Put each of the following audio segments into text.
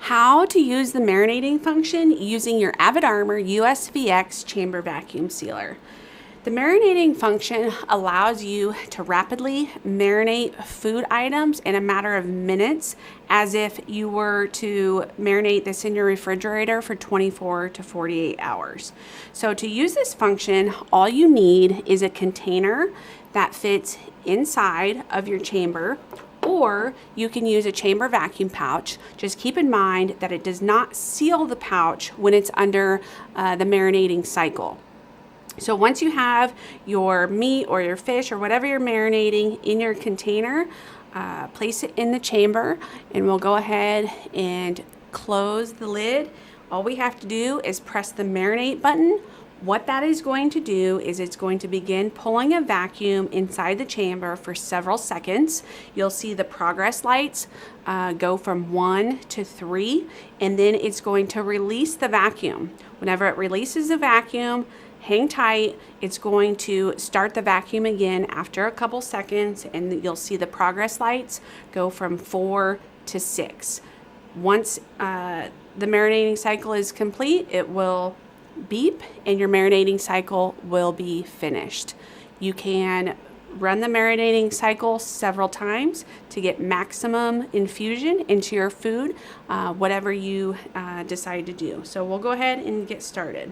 How to use the marinating function using your Avid USVX chamber vacuum sealer. The marinating function allows you to rapidly marinate food items in a matter of minutes, as if you were to marinate this in your refrigerator for 24 to 48 hours. So to use this function, all you need is a container that fits inside of your chamber, or you can use a chamber vacuum pouch. Just keep in mind that it does not seal the pouch when it's under the marinating cycle. So once you have your meat or your fish or whatever you're marinating in your container, place it in the chamber, and we'll go ahead and close the lid. All we have to do is press the marinate button. What that is going to do is it's going to begin pulling a vacuum inside the chamber for several seconds. You'll see the progress lights go from 1 to 3, and then it's going to release the vacuum. Whenever it releases the vacuum, hang tight. It's going to start the vacuum again after a couple seconds, and you'll see the progress lights go from 4 to 6. Once the marinating cycle is complete, it will beep and your marinating cycle will be finished. You can run the marinating cycle several times to get maximum infusion into your food, whatever you decide to do. So we'll go ahead and get started.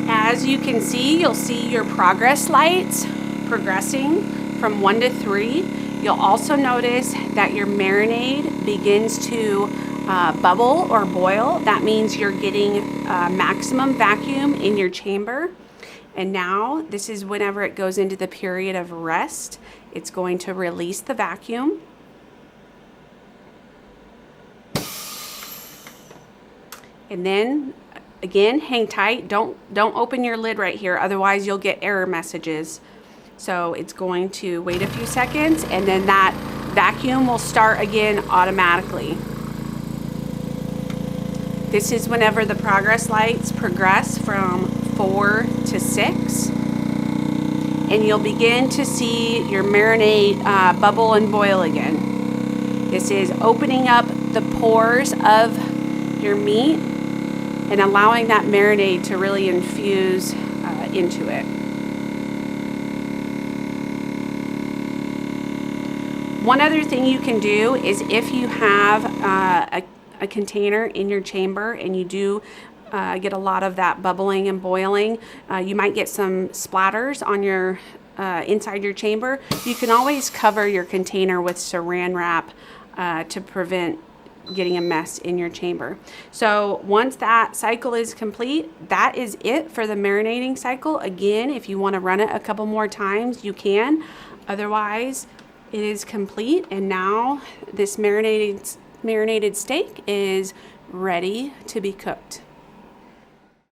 As you can see, you'll see your progress lights progressing from 1 to 3. You'll also notice that your marinade begins to bubble or boil. That means you're getting maximum vacuum in your chamber. And now this is whenever it goes into the period of rest. It's going to release the vacuum. And then again, hang tight. Don't open your lid right here, otherwise you'll get error messages. So it's going to wait a few seconds, and then that vacuum will start again automatically. This is whenever the progress lights progress from 4 to 6. And you'll begin to see your marinade bubble and boil again. This is opening up the pores of your meat and allowing that marinade to really infuse into it. One other thing you can do is, if you have a container in your chamber and you do get a lot of that bubbling and boiling, you might get some splatters on your inside your chamber. You can always cover your container with saran wrap to prevent getting a mess in your chamber. So once that cycle is complete, that is it for the marinating cycle. Again, if you want to run it a couple more times, you can. Otherwise, it is complete, and now this marinated steak is ready to be cooked.